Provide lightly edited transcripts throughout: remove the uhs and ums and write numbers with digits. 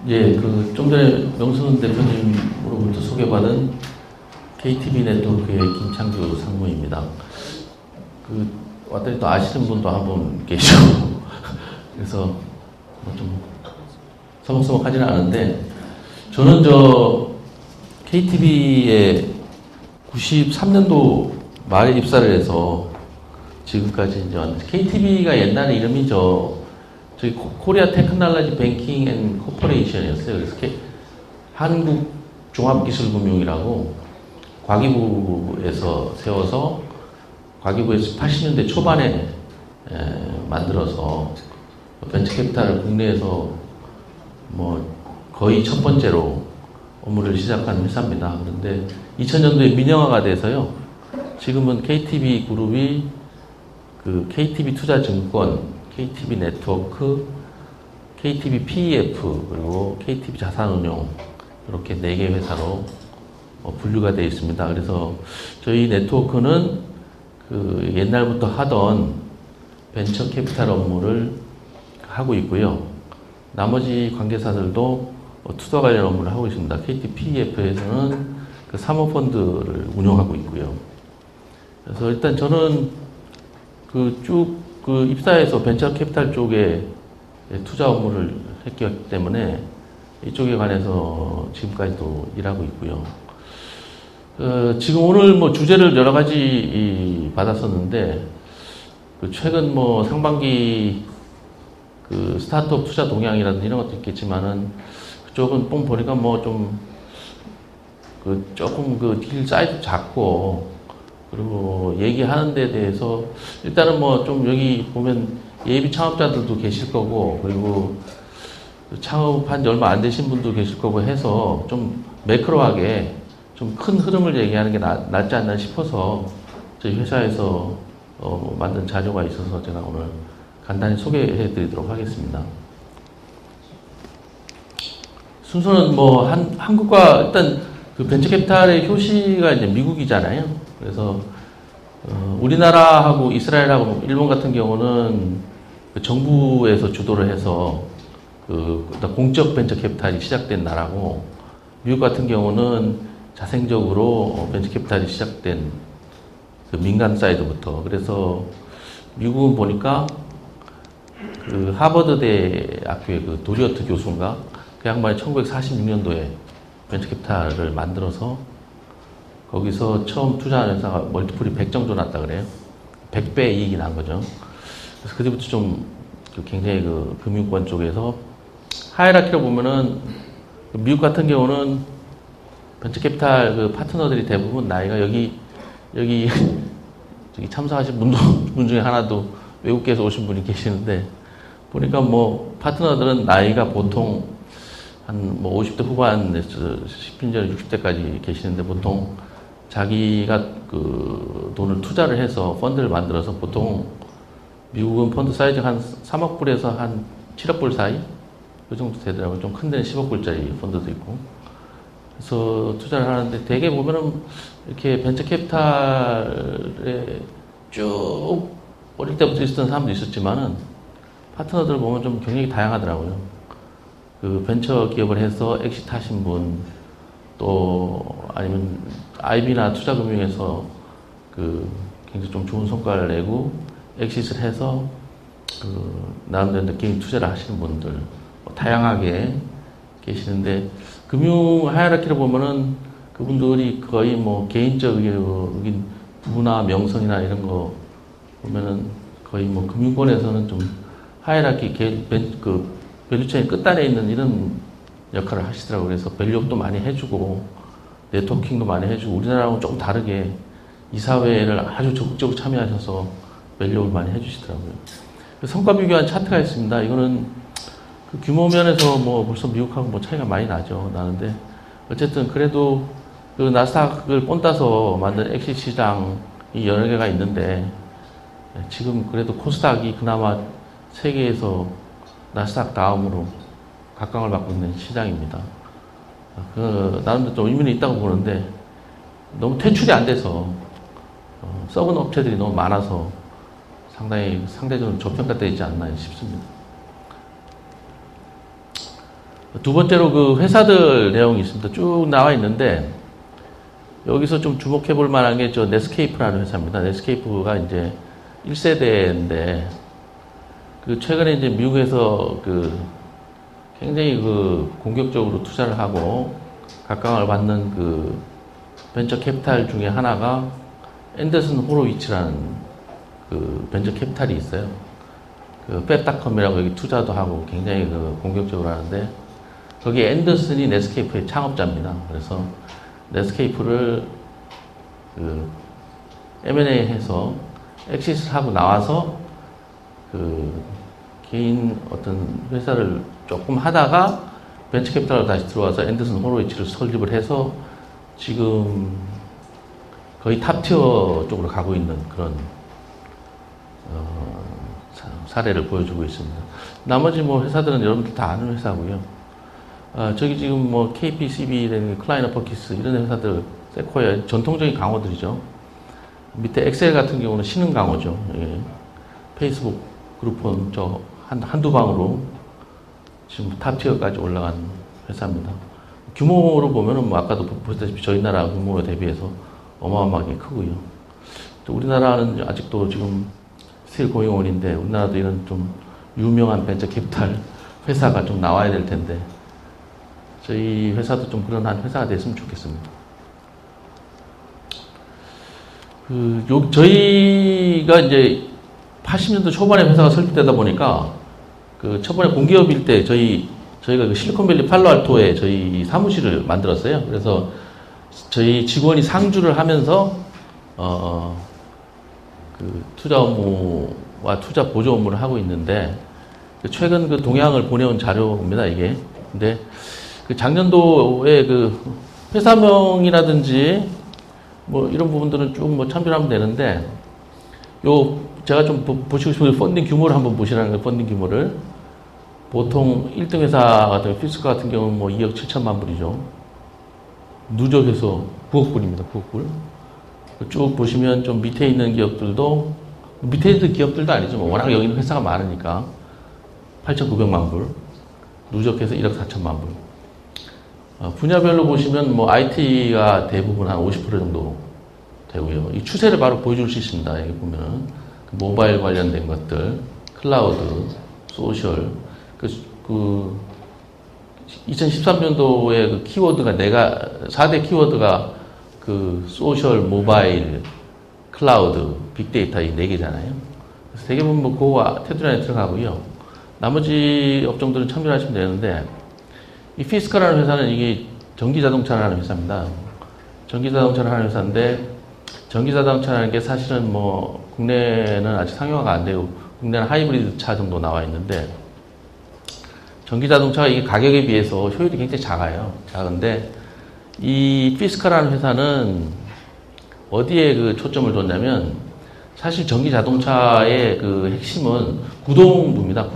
예, 좀 전에 명순 대표님으로부터 소개받은 KTB 네트워크의 김창규 상무입니다. 왔더니 또 아시는 분도 한 분 계시고, 그래서 좀 서먹서먹하지는 않은데, 저는 KTB에 93년도 말에 입사를 해서 지금까지 이제 왔는데, KTB가 옛날에 이름이 저희 코리아 테크놀로지 뱅킹 앤 코퍼레이션이었어요. 그래서 한국 종합기술금융이라고 과기부에서 세워서 과기부에서 80년대 초반에 만들어서 벤처캐피탈을 국내에서 거의 첫 번째로 업무를 시작한 회사입니다. 그런데 2000년도에 민영화가 돼서요. 지금은 KTB 그룹이 KTB 투자증권, KTB 네트워크, KTB PEF, 그리고 KTB 자산운용, 이렇게 4개 회사로 분류가 되어 있습니다. 그래서 저희 네트워크는 옛날부터 하던 벤처 캐피탈 업무를 하고 있고요. 나머지 관계사들도 투자 관련 업무를 하고 있습니다. KTB PEF에서는 사모펀드를 운영하고 있고요. 그래서 일단 저는 입사해서 벤처 캐피탈 쪽에 투자 업무를 했기 때문에 이쪽에 관해서 지금까지도 일하고 있고요. 지금 오늘 주제를 여러 가지 받았었는데, 최근 상반기 스타트업 투자 동향이라든지 이런 것도 있겠지만은, 그쪽은 보니까 조금 딜 사이즈 작고, 그리고 얘기하는 데 대해서 일단은 좀 여기 보면 예비 창업자들도 계실 거고, 그리고 창업한 지 얼마 안 되신 분도 계실 거고 해서 좀 매크로하게 좀 큰 흐름을 얘기하는 게 낫지 않나 싶어서 저희 회사에서 만든 자료가 있어서 제가 오늘 간단히 소개해 드리도록 하겠습니다. 순서는 한국과 일단 벤처캐피탈의 효시가 이제 미국이잖아요. 그래서 우리나라하고 이스라엘하고 일본 같은 경우는 정부에서 주도를 해서 공적 벤처캐피탈이 시작된 나라고, 미국 같은 경우는 자생적으로 벤처캐피탈이 시작된 민간 사이드부터. 그래서 미국은 보니까 하버드 대학교의 도리어트 교수인가, 그 양반이 1946년도에 벤처캐피탈을 만들어서 거기서 처음 투자한 회사가 멀티플이 100 정도 났다 그래요. 100배 이익이 난 거죠. 그래서 그때부터 좀 굉장히 금융권 쪽에서 하이라키로 보면은 미국 같은 경우는 벤처캐피탈 파트너들이 대부분 나이가 여기 저기 참석하신 분 중에 하나도 외국에서 오신 분이 계시는데, 보니까 파트너들은 나이가 보통 한 50대 후반에서 10년 60대까지 계시는데, 보통 자기가 돈을 투자를 해서 펀드를 만들어서, 보통 미국은 펀드 사이즈가 한 3억 불에서 한 7억 불 사이? 그 정도 되더라고요. 좀 큰 데는 10억 불짜리 펀드도 있고. 그래서 투자를 하는데, 대개 보면은 이렇게 벤처 캐피탈에 쭉 어릴 때부터 있었던 사람도 있었지만은, 파트너들 보면 좀 경력이 다양하더라고요. 벤처 기업을 해서 엑시트 하신 분, 또 아니면 IB나 투자금융에서 굉장히 좀 좋은 성과를 내고 엑시트를 해서 나름대로 개인 투자를 하시는 분들 다양하게 계시는데, 금융 하이라키를 보면은 그분들이 거의 개인적인 부나 명성이나 이런 거 보면은 거의 금융권에서는 좀 하이라키 밸류체인 끝단에 있는 이런 역할을 하시더라고요. 그래서 밸류업도 많이 해주고 네트워킹도 많이 해주고, 우리나라하고 조금 다르게 이사회를 아주 적극적으로 참여하셔서 밸류업을 많이 해주시더라고요. 성과 비교한 차트가 있습니다. 이거는 규모 면에서 벌써 미국하고 차이가 많이 나는데, 어쨌든 그래도 나스닥을 본따서 만든 엑시 시장이 여러 개가 있는데, 지금 그래도 코스닥이 그나마 세계에서 나스닥 다음으로 각광을 받고 있는 시장입니다. 나름대로 좀 의미는 있다고 보는데, 너무 퇴출이 안 돼서 썩은 업체들이 너무 많아서 상당히 상대적으로 저평가되어 있지 않나 싶습니다. 두 번째로 그 회사들 내용이 있습니다. 쭉 나와 있는데 여기서 좀 주목해 볼 만한 게 저 넷스케이프라는 회사입니다. 넷스케이프가 이제 1세대인데 그 최근에 이제 미국에서 그 굉장히 그 공격적으로 투자를 하고 각광을 받는 그 벤처 캐피탈 중에 하나가 앤더슨 호로위치라는 그 벤처 캐피탈이 있어요. 그 팹닷컴이라고 여기 투자도 하고 굉장히 그 공격적으로 하는데 거기 앤더슨이 넷스케이프의 창업자입니다. 그래서 넷스케이프를 그 M&A 해서 엑시스를 하고 나와서 그 개인 어떤 회사를 조금 하다가 벤처 캐피탈로 다시 들어와서 앤더슨 호로위치를 설립을 해서 지금 거의 탑티어 쪽으로 가고 있는 그런 사례를 보여주고 있습니다. 나머지 뭐 회사들은 여러분들 다 아는 회사고요. 저기 지금 뭐 KPCB, 클라이너 퍼키스 이런 회사들, 세코야 전통적인 강호들이죠. 밑에 엑셀 같은 경우는 신흥 강호죠. 예. 페이스북, 그룹폰 저 한두 방으로 지금 탑티어까지 올라간 회사입니다. 규모로 보면은 뭐 아까도 보셨다시피 저희 나라 규모에 대비해서 어마어마하게 크고요. 또 우리나라는 아직도 지금 스틸 고잉온인데 우리나라도 이런 좀 유명한 벤처 캐피탈 회사가 좀 나와야 될 텐데 저희 회사도 좀 그런 한 회사가 됐으면 좋겠습니다. 저희가 이제 80년대 초반에 회사가 설립되다 보니까 그 초반에 공기업일 때 저희가 그 실리콘밸리 팔로알토에 저희 사무실을 만들었어요. 그래서 저희 직원이 상주를 하면서 그 투자 업무와 투자 보조 업무를 하고 있는데 최근 그 동향을 보내온 자료입니다, 이게. 근데 그 작년도에 그 회사명이라든지 뭐 이런 부분들은 쭉 뭐 참조하면 되는데 제가 좀 보시고 싶은 펀딩 규모를 한번 보시라는 거예요. 펀딩 규모를. 보통 1등 회사 같은 피스카 같은 경우는 뭐 2억 7천만 불이죠. 누적해서 9억 불입니다. 9억 불. 쭉 보시면 좀 밑에 있는 기업들도 밑에 있는 기업들도 아니죠. 워낙 여기 있는 회사가 많으니까 8,900만 불. 누적해서 1억 4천만 불. 분야별로 보시면 뭐 IT가 대부분 한 50% 정도 되고요. 이 추세를 바로 보여줄 수 있습니다. 여기 보면은 모바일 관련된 것들, 클라우드, 소셜. 2013년도에 그 키워드가 4대 키워드가 그 소셜, 모바일, 클라우드, 빅데이터 이 4개잖아요. 그래서 대부분 뭐 그거 테두리 안에 들어가고요. 나머지 업종들은 참여하시면 되는데 이 피스카라는 회사는 이게 전기자동차를 하는 회사입니다. 전기자동차를 하는 회사인데 전기자동차라는 게 사실은 뭐 국내는 아직 상용화가 안 되고 국내는 하이브리드 차 정도 나와 있는데 전기자동차가 이게 가격에 비해서 효율이 굉장히 작아요. 작은데 이 피스카라는 회사는 어디에 그 초점을 뒀냐면 사실 전기자동차의 그 핵심은 구동부입니다.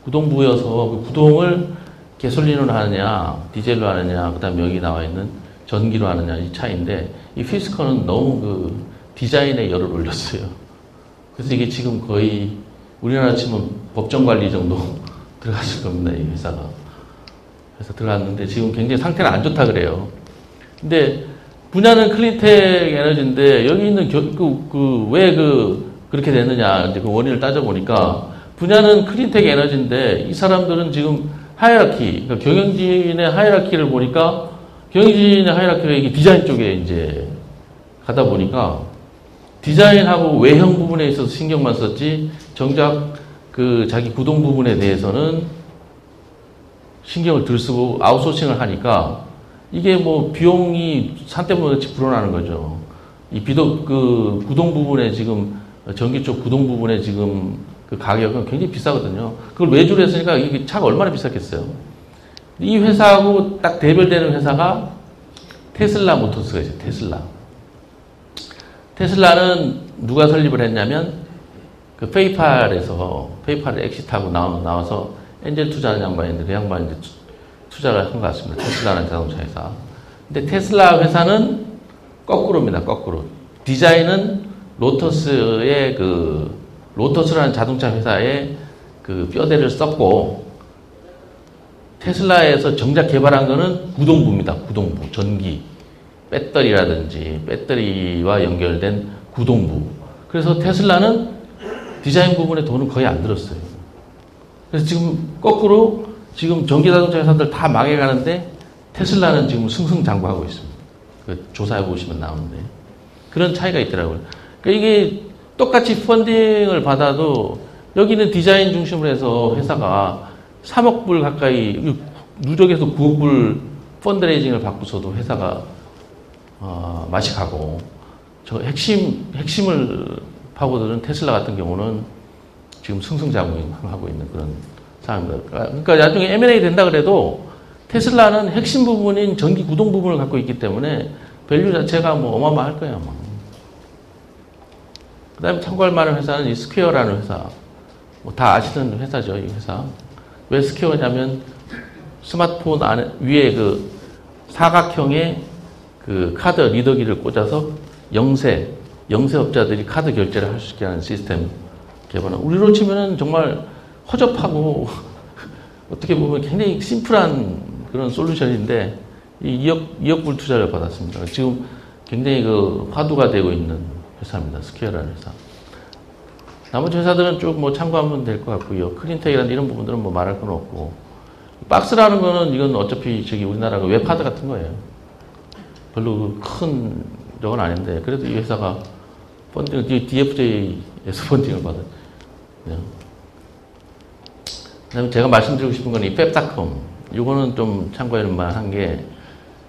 구동부여서 그 구동을 가솔린으로 하느냐, 디젤로 하느냐, 그 다음에 여기 나와 있는 전기로 하느냐 이 차이인데 이 피스카는 너무 그 디자인에 열을 올렸어요. 그래서 이게 지금 거의 우리나라 치면 법정관리 정도 들어갔을 겁니다. 이 회사가. 그래서 들어갔는데 지금 굉장히 상태는 안 좋다 그래요. 근데 분야는 클린텍 에너지인데 여기 있는 왜 그렇게 됐느냐 이제 그 원인을 따져보니까 분야는 클린텍 에너지인데 이 사람들은 지금 하이라키, 그러니까 경영진의 하이라키를 보니까 경영진의 하이라키가 이게 디자인 쪽에 이제 가다 보니까 디자인하고 외형 부분에 있어서 신경만 썼지 정작 그 자기 구동 부분에 대해서는 신경을 덜 쓰고 아웃소싱을 하니까 이게 뭐 비용이 산때문에 불어나는 거죠. 이 그 구동 부분에 지금 전기 쪽 구동 부분에 지금 그 가격은 굉장히 비싸거든요. 그걸 외주로 했으니까 이게 차가 얼마나 비쌌겠어요. 이 회사하고 딱 대별되는 회사가 테슬라 모터스가 있어요. 테슬라는 누가 설립을 했냐면 그 페이팔을 엑시트하고 나와서 엔젤 투자하는 양반인데 그 양반이 이제 투자를 한 것 같습니다. 테슬라라는 자동차 회사. 근데 테슬라 회사는 거꾸로입니다. 거꾸로. 디자인은 로터스라는 자동차 회사에 그 뼈대를 썼고 테슬라에서 정작 개발한 거는 구동부입니다. 구동부. 전기, 배터리라든지 배터리와 연결된 구동부. 그래서 테슬라는 디자인 부분에 돈은 거의 안 들었어요. 그래서 지금 거꾸로 지금 전기자동차 회사들 다 망해가는데 테슬라는 지금 승승장구하고 있습니다. 그 조사해 보시면 나오는데. 그런 차이가 있더라고요. 그러니까 이게 똑같이 펀딩을 받아도 여기는 디자인 중심으로 해서 회사가 3억 불 가까이, 누적해서 9억 불 펀드레이징을 받고서도 회사가 맛이 가고, 저 핵심을 파고드는 테슬라 같은 경우는 지금 승승장구하고 있는 그런 상황입니다. 그러니까 나중에 M&A 된다 그래도 테슬라는 핵심 부분인 전기 구동 부분을 갖고 있기 때문에 밸류 자체가 뭐 어마어마할 거예요. 그 다음에 참고할 만한 회사는 이 스퀘어라는 회사. 뭐 다 아시는 회사죠, 이 회사. 왜 스퀘어냐면 스마트폰 안에, 위에 그 사각형의 그 카드 리더기를 꽂아서 영세업자들이 카드 결제를 할 수 있게 하는 시스템 개발은 우리로 치면은 정말 허접하고 어떻게 보면 굉장히 심플한 그런 솔루션인데 이 2억 불 투자를 받았습니다. 지금 굉장히 그 화두가 되고 있는 회사입니다. 스퀘어라는 회사. 나머지 회사들은 쭉 뭐 참고하면 될 것 같고요. 클린텍이라는 이런 부분들은 뭐 말할 건 없고. 박스라는 거는 이건 어차피 저기 우리나라 그 웹하드 같은 거예요. 별로 큰 적은 아닌데 그래도 이 회사가 펀딩, DFJ에서 펀딩을 받아요. 그다음에 제가 말씀드리고 싶은 건 이 펩닷컴. 이거는 좀 참고할 만한 게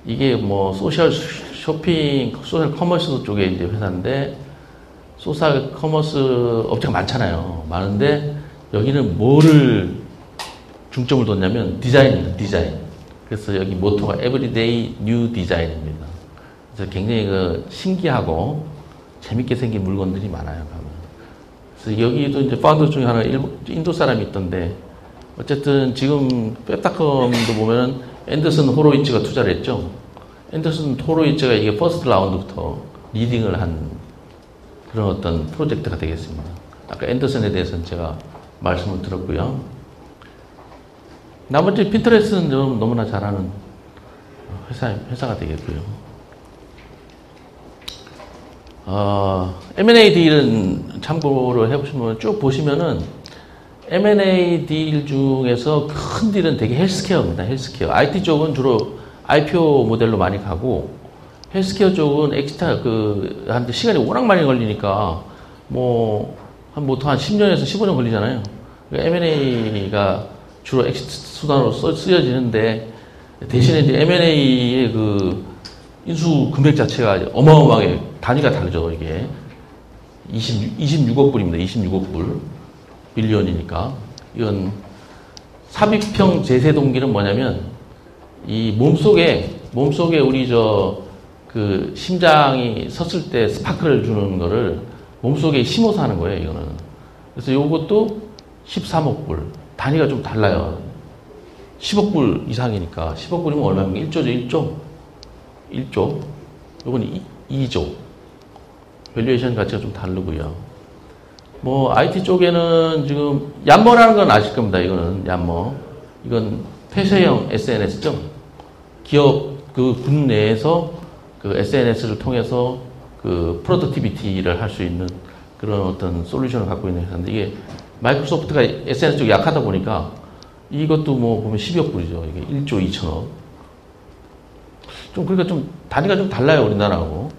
이게 뭐 소셜 쇼핑, 소셜 커머스 쪽에 이제 회사인데 소셜 커머스 업체가 많잖아요. 많은데 여기는 뭐를 중점을 뒀냐면 디자인입니다. 디자인. 그래서 여기 모토가 Everyday New Design입니다. 그래서 굉장히 그 신기하고 재밌게 생긴 물건들이 많아요. 그래서 여기도 이제 파운더 중에 하나 인도 사람이 있던데 어쨌든 지금 펩닷컴도 보면은 앤더슨 호로위츠가 투자를 했죠. 앤더슨 호로위츠가 이게 퍼스트 라운드부터 리딩을 한 그런 어떤 프로젝트가 되겠습니다. 아까 앤더슨에 대해서는 제가 말씀을 드렸고요. 나머지 핀터레스트는 좀 너무나 잘하는 회사가 되겠고요. M&A 딜은 참고를 해보시면 쭉 보시면은 M&A 딜 중에서 큰 딜은 되게 헬스케어입니다. 헬스케어. IT 쪽은 주로 IPO 모델로 많이 가고 헬스케어 쪽은 엑스타 한 시간이 워낙 많이 걸리니까 한 10년에서 15년 걸리잖아요. 그러니까 M&A가 주로 엑시트 수단으로 쓰여지는데 대신에 이제 M&A의 그 인수 금액 자체가 어마어마하게 단위가 다르죠. 이게 26억 불입니다. 26억 불. 빌리언이니까. 이건 삽입형 제세 동기는 뭐냐면 이 몸속에 우리 그 심장이 섰을 때 스파크를 주는 거를 몸속에 심어서 하는 거예요, 이거는. 그래서 요것도 13억 불. 단위가 좀 달라요. 10억 불 이상이니까. 10억 불이면 얼마입니까? 1조죠, 1조. 요건 2조. 밸류에이션 가치가 좀 다르고요. IT 쪽에는 지금 얀머라는 건 아실 겁니다. 이거는 얀머. 이건 폐쇄형 SNS죠. 기업 군 내에서 그 SNS를 통해서 그 프로덕티비티를 할 수 있는 그런 어떤 솔루션을 갖고 있는 회사인데 이게 마이크로소프트가 SNS 쪽이 약하다 보니까 이것도 보면 12억 불이죠. 이게 1조 2천억. 그러니까 좀 단위가 좀 달라요, 우리나라하고.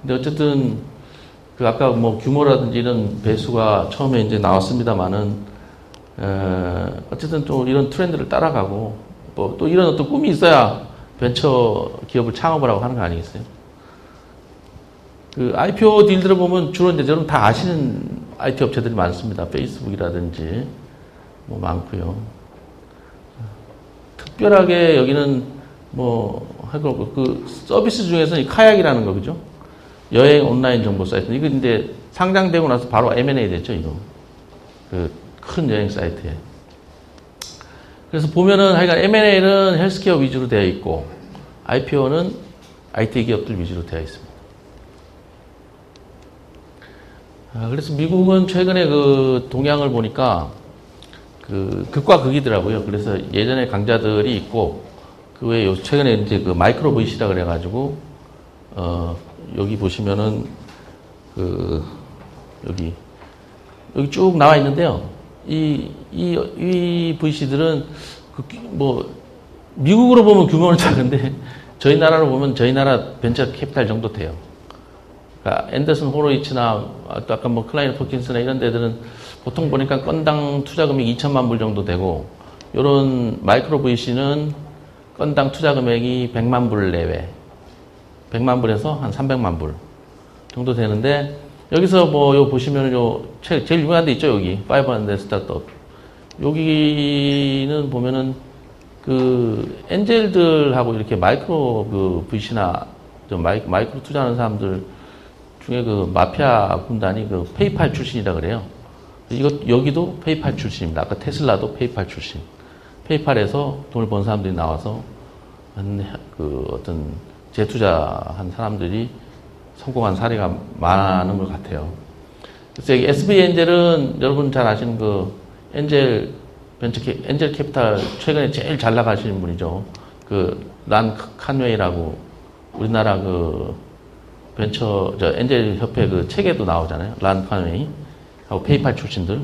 근데 어쨌든 아까 규모라든지 이런 배수가 처음에 이제 나왔습니다만은 어쨌든 또 이런 트렌드를 따라가고 또 이런 어떤 꿈이 있어야 벤처 기업을 창업을 하고 하는 거 아니겠어요? 그 IPO 딜들을 보면 주로 이제 여러분 다 아시는 IT 업체들이 많습니다. 페이스북이라든지 많고요. 특별하게 여기는 그 서비스 중에서는 이 카약이라는 거 그죠? 여행 온라인 정보 사이트. 이거 이제 상장되고 나서 바로 M&A 됐죠, 이거. 그 큰 여행 사이트에. 그래서 보면은 하여간 M&A는 헬스케어 위주로 되어 있고 IPO는 IT 기업들 위주로 되어 있습니다. 그래서 미국은 최근에 그 동향을 보니까 그 극과 극이더라고요. 그래서 예전에 강좌들이 있고 그 외에 최근에 이제 그 마이크로 VC라 그래가지고 여기 보시면은 그 여기 쭉 나와 있는데요. 이 VC들은 뭐 미국으로 보면 규모는 작은데 저희 나라로 보면 저희 나라 벤처 캐피탈 정도 돼요. 그러니까 앤더슨 호로이츠나 또 아까 뭐 클라이너 포킨스나 이런 데들은 보통 보니까 건당 투자 금액이 2천만 불 정도 되고 요런 마이크로 VC는 건당 투자 금액이 100만 불 내외. 100만 불에서 한 300만 불 정도 되는데 여기서 뭐 요 보시면 요 제일 유명한 데 있죠, 여기. 500 스타트업. 여기는 보면은 그 엔젤들하고 이렇게 마이크로 그 VC나 좀 마이크로 투자하는 사람들 중에 그 마피아 군단이 그 페이팔 출신이라 그래요. 여기도 페이팔 출신입니다. 아까 테슬라도 페이팔 출신. 페이팔에서 돈을 번 사람들이 나와서 그 어떤 재투자한 사람들이 성공한 사례가 많은 것 같아요. 그래서 여기 SB 엔젤은 여러분 잘 아시는 그 엔젤 캐피탈 최근에 제일 잘 나가시는 분이죠. 그 란 칸웨이라고 우리나라 그 벤처 엔젤 협회 그 책에도 나오잖아요. 란 칸웨이 하고 페이팔 출신들.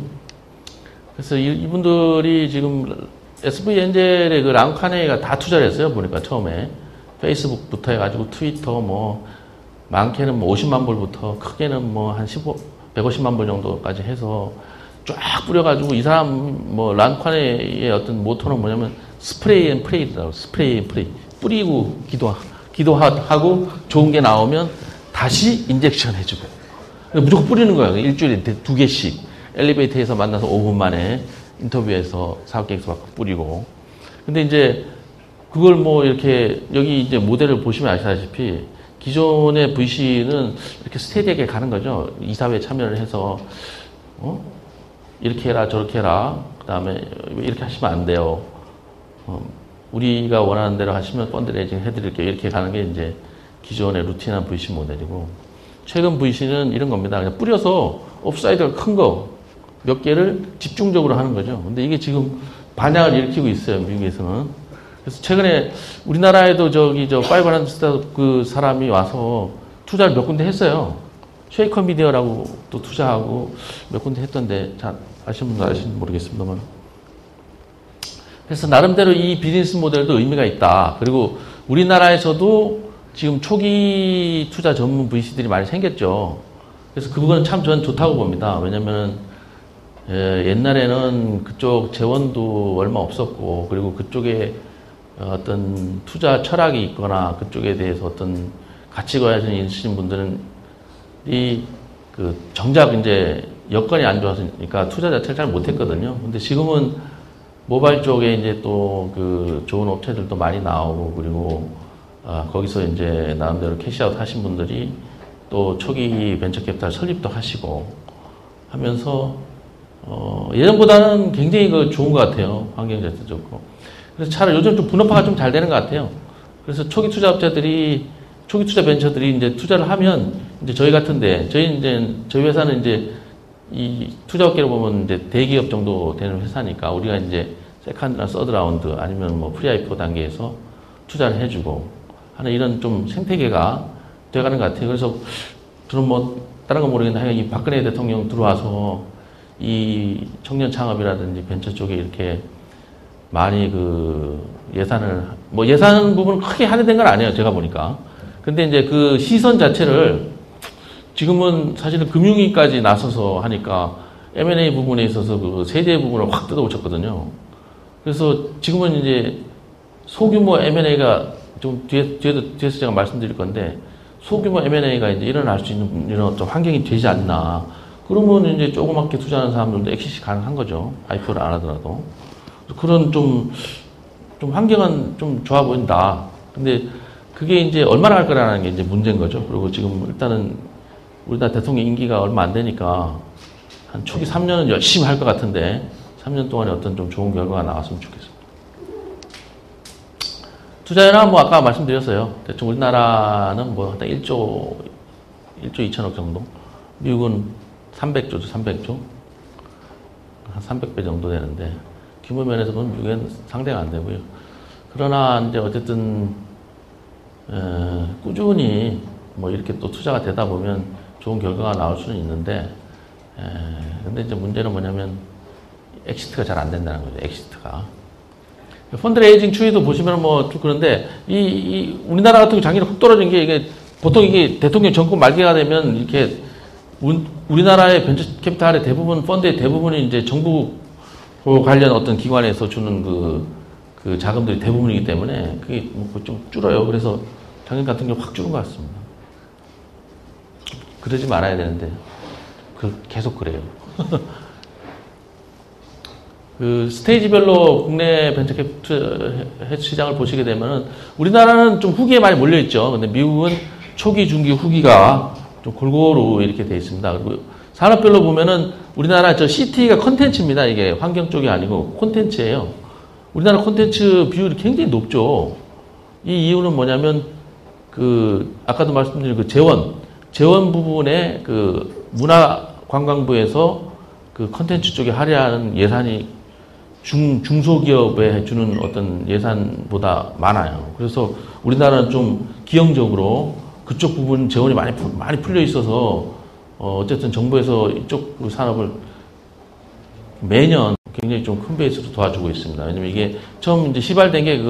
그래서 이분들이 지금 SB 엔젤의 그 란 칸웨이가 다 투자를 했어요. 보니까 처음에 페이스북부터 해가지고 트위터 뭐 많게는 뭐 50만 불부터 크게는 뭐 한 150만 불 정도까지 해서 쫙 뿌려가지고 이 사람 뭐 란칸의 어떤 모토는 뭐냐면 스프레이 앤 프레이라고 스프레이 앤 프레이 뿌리고 기도하고 좋은 게 나오면 다시 인젝션 해주고 무조건 뿌리는 거야. 일주일에 2개씩 엘리베이터에서 만나서 5분 만에 인터뷰에서 사업 계획서 받고 뿌리고. 근데 이제 그걸 뭐 이렇게 여기 이제 모델을 보시면 아시다시피 기존의 VC는 이렇게 스테디하게 가는 거죠. 이사회에 참여를 해서 이렇게 해라 저렇게 해라 그 다음에 이렇게 하시면 안 돼요. 우리가 원하는 대로 하시면 펀드 레이징 해드릴게요. 이렇게 가는 게 이제 기존의 루틴한 VC 모델이고 최근 VC는 이런 겁니다. 그냥 뿌려서 옵사이드가 큰 거 몇 개를 집중적으로 하는 거죠. 근데 이게 지금 반향을 일으키고 있어요. 미국에서는. 그래서 최근에 우리나라에도 파이브란드 스타트업 그 사람이 와서 투자를 몇 군데 했어요. 쉐이커 미디어라고 또 투자하고 몇 군데 했던데 잘 아시는 분도 아시는지 모르겠습니다만. 그래서 나름대로 이 비즈니스 모델도 의미가 있다. 그리고 우리나라에서도 지금 초기 투자 전문 VC들이 많이 생겼죠. 그래서 그 부분은 참 저는 좋다고 봅니다. 왜냐면은 옛날에는 그쪽 재원도 얼마 없었고 그리고 그쪽에 어떤 투자 철학이 있거나 그쪽에 대해서 어떤 가치관이 있으신 분들은 그 정작 이제 여건이 안 좋았으니까 투자 자체를 잘 못했거든요. 근데 지금은 모바일 쪽에 이제 또 그 좋은 업체들도 많이 나오고 그리고 거기서 이제 나름대로 캐시아웃 하신 분들이 또 초기 벤처 캐피탈 설립도 하시고 하면서 예전보다는 굉장히 그 좋은 것 같아요. 환경 자체도 좋고. 그래서 차라리 요즘 좀 분업화가 좀 잘 되는 것 같아요. 그래서 초기 투자업자들이, 초기 투자 벤처들이 이제 투자를 하면, 이제 저희 같은데, 저희 회사는 이제 이 투자업계로 보면 이제 대기업 정도 되는 회사니까 우리가 이제 세컨드나 서드 라운드 아니면 뭐 프리아이포 단계에서 투자를 해주고 하는 이런 좀 생태계가 돼가는 것 같아요. 그래서 저는 뭐 다른 건 모르겠는데 이 박근혜 대통령 들어와서 이 청년 창업이라든지 벤처 쪽에 이렇게 많이 그 예산 부분은 크게 할애된 건 아니에요. 제가 보니까. 근데 이제 그 시선 자체를 지금은 사실은 금융위까지 나서서 하니까 M&A 부분에 있어서 그 세제 부분을 확 뜯어고쳤거든요. 그래서 지금은 이제 소규모 M&A가 좀 뒤에서 제가 말씀드릴 건데 소규모 M&A가 이제 일어날 수 있는 이런 어떤 환경이 되지 않나. 그러면 이제 조그맣게 투자하는 사람들도 엑시시 가능한 거죠. IPO를 안 하더라도. 그런 좀 환경은 좀 좋아 보인다. 근데 그게 이제 얼마나 할 거라는 게 이제 문제인 거죠. 그리고 지금 일단은 우리나라 대통령 임기가 얼마 안 되니까 한 초기 3년은 열심히 할 것 같은데 3년 동안에 어떤 좀 좋은 결과가 나왔으면 좋겠습니다. 투자연합 뭐 아까 말씀드렸어요. 대충 우리나라는 뭐 한 1조 2천억 정도. 미국은 300조죠, 300조. 한 300배 정도 되는데. 규모 면에서 보면 미국엔 상대가 안 되고요. 그러나 이제 어쨌든 꾸준히 뭐 이렇게 또 투자가 되다 보면 좋은 결과가 나올 수는 있는데, 근데 이제 문제는 뭐냐면 엑시트가 잘 안 된다는 거죠. 엑시트가. 펀드레이징 추이도 보시면 뭐 좀 그런데 이 우리나라 같은 경우 작년에 훅 떨어진 게 이게 보통 이게 대통령 정권 말기가 되면 이렇게 우리나라의 벤처 캐피탈의 대부분 펀드의 대부분이 이제 정부 관련 어떤 기관에서 주는 그 자금들이 대부분이기 때문에 그게 뭐 좀 줄어요. 그래서 작년 같은 경우 확 줄은 것 같습니다. 그러지 말아야 되는데 계속 그래요. 그 스테이지별로 국내 벤처캐피탈 시장을 보시게 되면은 우리나라는 좀 후기에 많이 몰려 있죠. 근데 미국은 초기, 중기, 후기가 좀 골고루 이렇게 돼 있습니다. 그리고 산업별로 보면은 우리나라 저 CT가 컨텐츠입니다. 이게 환경 쪽이 아니고 콘텐츠예요. 우리나라 콘텐츠 비율이 굉장히 높죠. 이 이유는 뭐냐면 아까도 말씀드린 재원 부분에 문화관광부에서 컨텐츠 쪽에 할애하는 예산이 중소기업에 주는 어떤 예산보다 많아요. 그래서 우리나라는 좀 기형적으로 그쪽 부분 재원이 많이 풀려 있어서 어쨌든 정부에서 이쪽 산업을 매년 굉장히 좀 큰 베이스로 도와주고 있습니다. 왜냐면 이게 처음 이제 시발된 게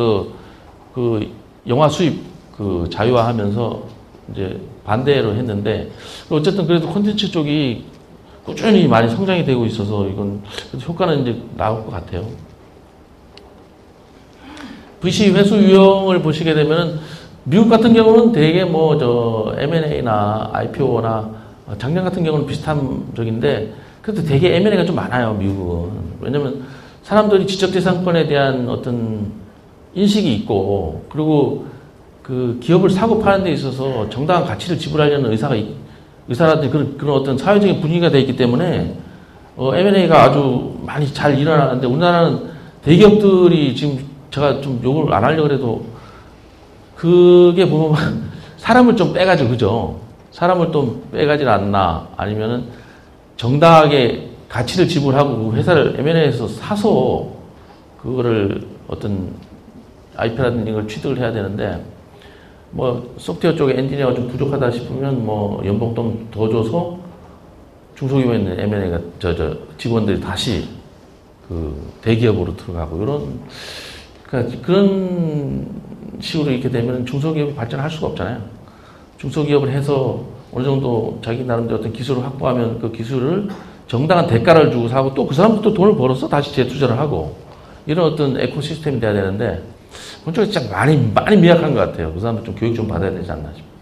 영화 수입 자유화하면서 이제 반대로 했는데 어쨌든 그래도 콘텐츠 쪽이 꾸준히 많이 성장이 되고 있어서 이건 효과는 이제 나올 것 같아요. VC 회수 유형을 보시게 되면은 미국 같은 경우는 되게 M&A나 IPO나 작년 같은 경우는 비슷한 적인데 그래도 되게 M&A가 좀 많아요, 미국은. 왜냐면 사람들이 지적재산권에 대한 어떤 인식이 있고 그리고 그 기업을 사고 파는 데 있어서 정당한 가치를 지불하려는 의사라든지 그런 어떤 사회적인 분위기가 되어 있기 때문에 M&A가 아주 많이 잘 일어나는데 우리나라는 대기업들이 지금 제가 좀 욕을 안 하려고 해도 그게 보면 사람을 좀 빼가지고 그죠? 사람을 좀 빼가지 않나 아니면은 정당하게 가치를 지불하고 그 회사를 M&A에서 사서 그거를 어떤 IP라든지 이걸 취득을 해야 되는데 소프트웨어 쪽에 엔지니어가 좀 부족하다 싶으면 연봉 좀 더 줘서 중소기업에 있는 M&A가 직원들이 다시 대기업으로 들어가고 그러니까 그런 식으로 이렇게 되면 중소기업이 발전할 수가 없잖아요. 중소기업을 해서 어느 정도 자기 나름대로 어떤 기술을 확보하면 그 기술을 정당한 대가를 주고 사고 또 그 사람도 또 돈을 벌어서 다시 재투자를 하고 이런 어떤 에코시스템이 돼야 되는데 그쪽에 진짜 많이 미약한 것 같아요. 그 사람들 좀 교육 좀 받아야 되지 않나 싶어요.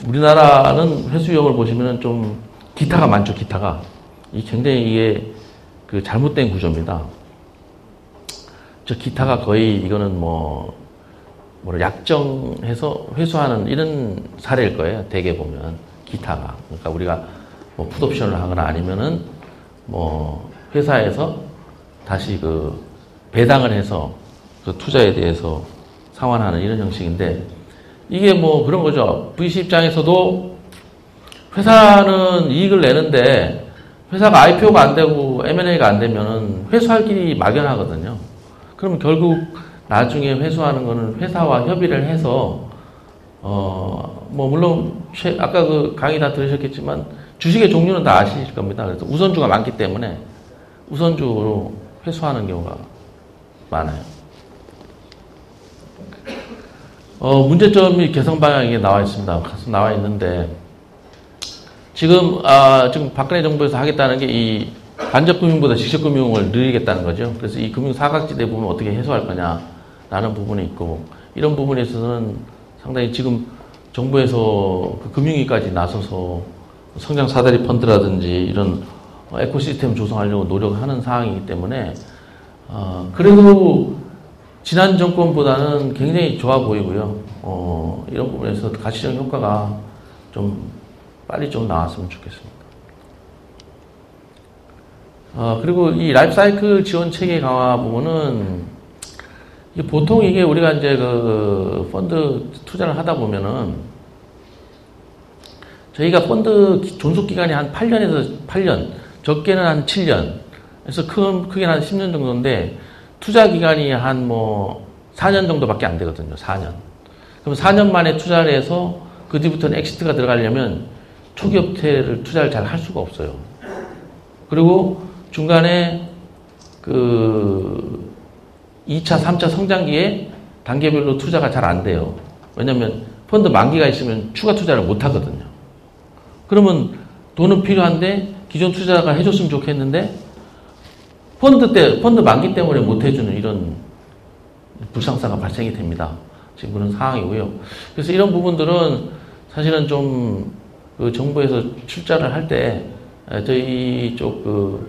우리나라는 회수형을 보시면은 좀 기타가 많죠, 기타가. 굉장히 이게 잘못된 구조입니다. 저 기타가 거의 이거는 약정해서 회수하는 이런 사례일 거예요. 대개 보면 기타가. 그러니까 우리가 풋옵션을 하거나 아니면은 회사에서 다시 배당을 해서 그 투자에 대해서 상환하는 이런 형식인데 이게 그런 거죠. VC 입장에서도 회사는 이익을 내는데 회사가 IPO가 안 되고 M&A가 안 되면은 회수할 길이 막연하거든요. 그러면 결국 나중에 회수하는 거는 회사와 협의를 해서 물론 아까 강의 다 들으셨겠지만 주식의 종류는 다 아실 겁니다. 그래서 우선주가 많기 때문에 우선주로 회수하는 경우가 많아요. 문제점이 개선 방향이 나와 있습니다. 나와 있는데 지금 박근혜 정부에서 하겠다는 게 이 간접금융보다 직접금융을 늘리겠다는 거죠. 그래서 이 금융 사각지대 부분을 어떻게 해소할 거냐라는 부분이 있고 이런 부분에 있어서는 상당히 지금 정부에서 금융위까지 나서서 성장 사다리 펀드라든지 이런 에코시스템 조성하려고 노력하는 상황이기 때문에 그래도 지난 정권보다는 굉장히 좋아 보이고요. 이런 부분에서 가시적 효과가 좀 빨리 좀 나왔으면 좋겠습니다. 그리고 이 라이프 사이클 지원 체계 강화 부분은 보통 이게 우리가 이제 펀드 투자를 하다 보면은 저희가 펀드 존속 기간이 한 8년에서 8년, 적게는 한 7년. 그래서 크게 한 10년 정도인데 투자 기간이 한 뭐 4년 정도밖에 안 되거든요. 4년. 그럼 4년 만에 투자를 해서 그 뒤부터는 엑시트가 들어가려면 초기 업체를 투자를 잘 할 수가 없어요. 그리고 중간에 그 2차, 3차 성장기에 단계별로 투자가 잘 안 돼요. 왜냐면 펀드 만기가 있으면 추가 투자를 못 하거든요. 그러면 돈은 필요한데 기존 투자자가 해줬으면 좋겠는데 펀드 만기 때문에 못 해주는 이런 불상사가 발생이 됩니다. 지금 그런 상황이고요. 그래서 이런 부분들은 사실은 좀 그 정부에서 출자를 할 때 저희 쪽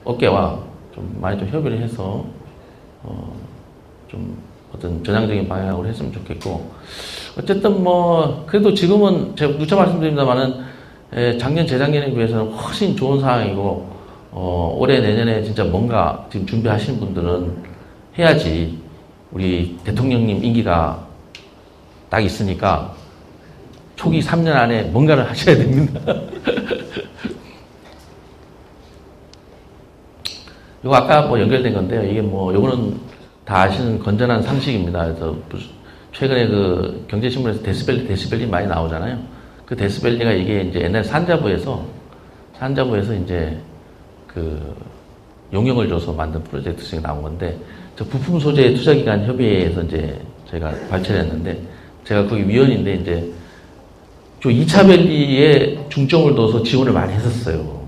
업계와 좀 많이 좀 협의를 해서 좀 어떤 전향적인 방향으로 했으면 좋겠고, 어쨌든 뭐 그래도 지금은 제가 누차 말씀드립니다만은 작년 재작년에 비해서는 훨씬 좋은 상황이고, 올해 내년에 진짜 뭔가 지금 준비하시는 분들은 해야지 우리 대통령님 임기가 딱 있으니까 초기 3년 안에 뭔가를 하셔야 됩니다. 이거 아까 뭐 연결된 건데요. 이게 뭐 요거는 다 아시는 건전한 상식입니다. 그래서 최근에 그 경제신문에서 데시벨리 많이 나오잖아요. 그 데시벨리가 이게 이제 옛날 산자부에서 이제 그 용역을 줘서 만든 프로젝트 중에 나온 건데, 저 부품 소재 투자기관 협의회에서 이제 제가 발췌를 했는데, 제가 거기 위원인데 이제 저 2차 밸리에 중점을 둬서 지원을 많이 했었어요.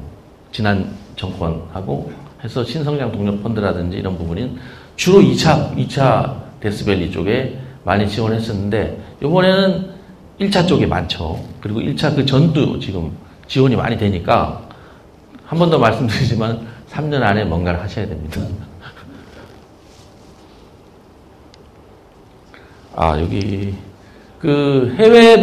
지난 정권하고 해서 신성장 동력 펀드라든지 이런 부분인 주로 2차 데스밸리 쪽에 많이 지원했었는데, 이번에는 1차 쪽에 많죠. 그리고 1차 그 전도 지금 지원이 많이 되니까 한 번 더 말씀드리지만 3년 안에 뭔가를 하셔야 됩니다. 여기 그 해외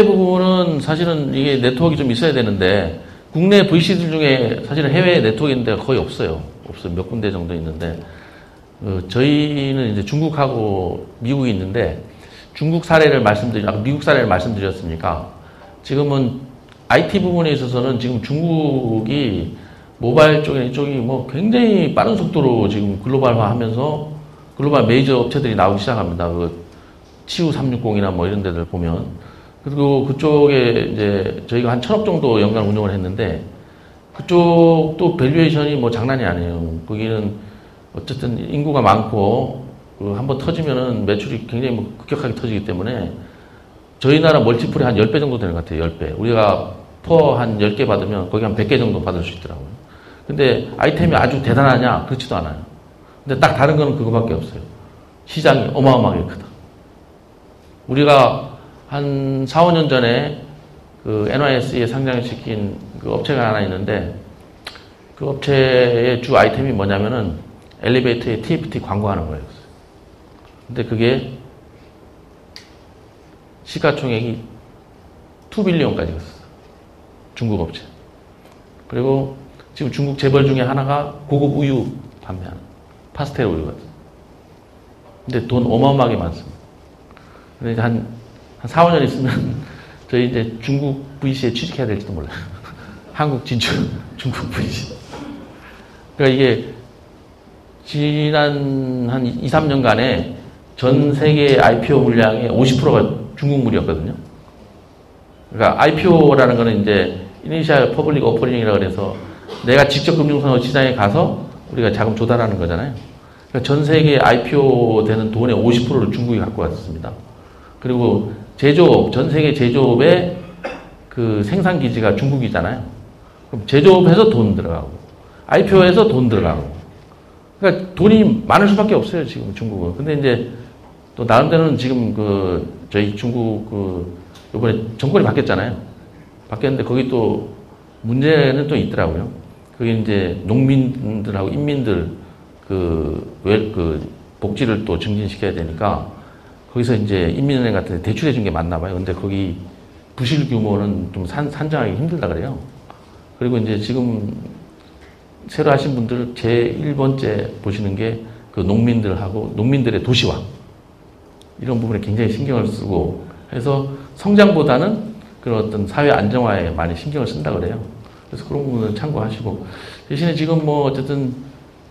부분은 사실은 이게 네트워크가 좀 있어야 되는데, 국내 VC들 중에 사실은 해외 네트워크인데 거의 없어요. 몇 군데 정도 있는데, 저희는 이제 중국하고 미국이 있는데, 미국 사례를 말씀드렸으니까, 지금은 IT 부분에 있어서는 지금 중국이 모바일 쪽이 뭐 굉장히 빠른 속도로 지금 글로벌화 하면서 글로벌 메이저 업체들이 나오기 시작합니다. 치우 360이나 뭐 이런 데들 보면. 그리고 그쪽에 이제 저희가 한 1,000억 정도 연간 운영을 했는데, 그쪽도 밸류에이션이 뭐 장난이 아니에요. 거기는 어쨌든 인구가 많고, 한번 터지면은 매출이 굉장히 뭐 급격하게 터지기 때문에, 저희 나라 멀티플이 한 10배 정도 되는 것 같아요. 10배. 우리가 퍼 한 10개 받으면 거기 한 100개 정도 받을 수 있더라고요. 근데 아이템이 아주 대단하냐? 그렇지도 않아요. 근데 딱 다른 거는 그거밖에 없어요. 시장이 어마어마하게 크다. 우리가 한 4, 5년 전에 그 NYSE에 상장시킨 그 업체가 하나 있는데, 그 업체의 주 아이템이 뭐냐면은 엘리베이터에 TFT 광고하는 거예요. 근데 그게 시가총액이 2빌리언까지 갔어요. 중국 업체. 그리고 지금 중국 재벌 중에 하나가 고급 우유 판매하는 파스텔 우유 같은. 근데 돈 어마어마하게 많습니다. 근데 한 4, 5년 있으면 저희 이제 중국 VC에 취직해야 될지도 몰라요. 한국 진출 중국 VC. 그러니까 이게 지난 한 2, 3년간에 전 세계 IPO 물량의 50%가 중국 물이었거든요. 그러니까 IPO라는 거는 이제 이니셜 퍼블릭 오퍼닝이라고 해서 내가 직접 금융상업 시장에 가서 우리가 자금 조달하는 거잖아요. 그러니까 전 세계 IPO 되는 돈의 50%를 중국이 갖고 왔습니다. 그리고 제조업, 전 세계 제조업의 그 생산 기지가 중국이잖아요. 그럼 제조업에서 돈 들어가고, IPO에서 돈 들어가고. 그러니까 돈이 많을 수밖에 없어요, 지금 중국은. 근데 이제 또 나름대로는 지금 저희 중국 이번에 정권이 바뀌었잖아요. 바뀌었는데 거기 또 문제는 또 있더라고요. 그게 이제 농민들하고 인민들 복지를 또 증진시켜야 되니까 거기서 이제 인민은행 같은 데 대출해 준 게 맞나 봐요. 근데 거기 부실 규모는 좀 산정하기 힘들다 그래요. 그리고 이제 지금 새로 하신 분들 제 1번째 보시는 게 그 농민들하고 농민들의 도시화. 이런 부분에 굉장히 신경을 쓰고 해서 성장보다는 그런 어떤 사회 안정화에 많이 신경을 쓴다 그래요. 그래서 그런 부분은 참고하시고 대신에 지금 뭐 어쨌든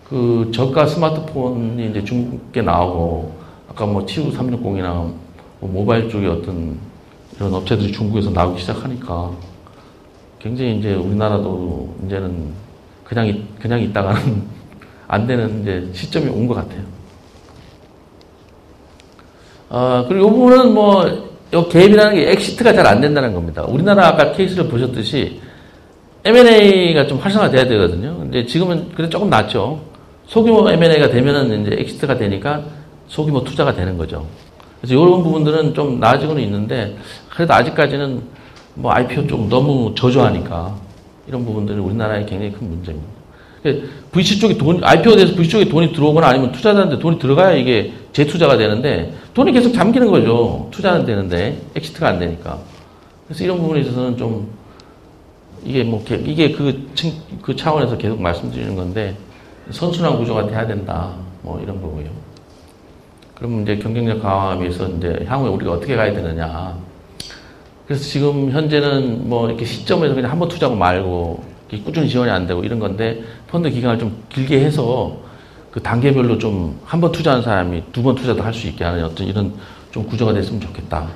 그 저가 스마트폰이 이제 중국에 나오고 아까 뭐 치우 360이나 뭐 모바일 쪽에 어떤 이런 업체들이 중국에서 나오기 시작하니까 굉장히 이제 우리나라도 이제는 그냥 있다가는 안 되는 이제 시점이 온 것 같아요. 그리고 이 부분은 뭐, 이 갭이라는 게 엑시트가 잘 안 된다는 겁니다. 우리나라 아까 케이스를 보셨듯이 M&A가 좀 활성화돼야 되거든요. 근데 지금은 그래 조금 낫죠. 소규모 M&A가 되면은 이제 엑시트가 되니까 소규모 투자가 되는 거죠. 그래서 이런 부분들은 좀 나아지고는 있는데 그래도 아직까지는 뭐 IPO 쪽 너무 저조하니까 이런 부분들은 우리나라에 굉장히 큰 문제입니다. VC 쪽에 IPO 돼서 VC 쪽에 돈이 들어오거나 아니면 투자자한테 돈이 들어가야 이게 재투자가 되는데 돈이 계속 잠기는 거죠. 투자는 되는데 엑시트가 안 되니까. 그래서 이런 부분에 있어서는 좀 이게 뭐 이게 그 차원에서 계속 말씀드리는 건데 선순환 구조가 돼야 된다. 뭐 이런 거고요. 그러면 이제 경쟁력 강화하기 위해서 이제 향후에 우리가 어떻게 가야 되느냐. 그래서 지금 현재는 뭐 이렇게 시점에서 그냥 한번 투자하고 말고 꾸준히 지원이 안 되고 이런 건데 펀드 기간을 좀 길게 해서 그 단계별로 좀 한 번 투자한 사람이 두 번 투자도 할 수 있게 하는 어떤 이런 좀 구조가 됐으면 좋겠다.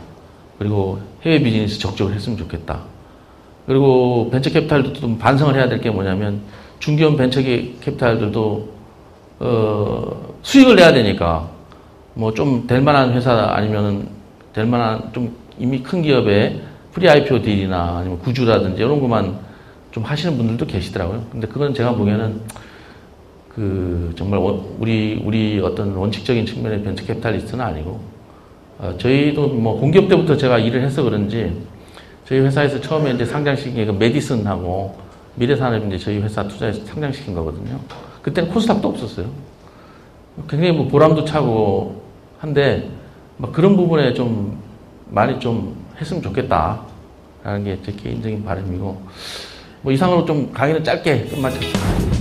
그리고 해외 비즈니스 적극적으로 했으면 좋겠다. 그리고 벤처 캐피탈도 좀 반성을 해야 될 게 뭐냐면 중기업 벤처 캐피탈들도 수익을 내야 되니까 뭐 좀 될 만한 회사 아니면은 될 만한 좀 이미 큰 기업의 프리 IPO 딜이나 아니면 구주라든지 이런 것만 좀 하시는 분들도 계시더라고요. 근데 그건 제가 보기에는 그 정말 우리 어떤 원칙적인 측면의 벤처 캐피탈리스트는 아니고 저희도 뭐 공기업 때부터 제가 일을 해서 그런지 저희 회사에서 처음에 이제 상장시킨 게 메디슨하고 미래산업이 이제 저희 회사 투자해서 상장시킨 거거든요. 그때는 코스닥도 없었어요. 굉장히 뭐 보람도 차고 한데 막 그런 부분에 좀 많이 좀 했으면 좋겠다라는 게 제 개인적인 바람이고 뭐 이상으로 좀 강의는 짧게 끝마쳤습니다.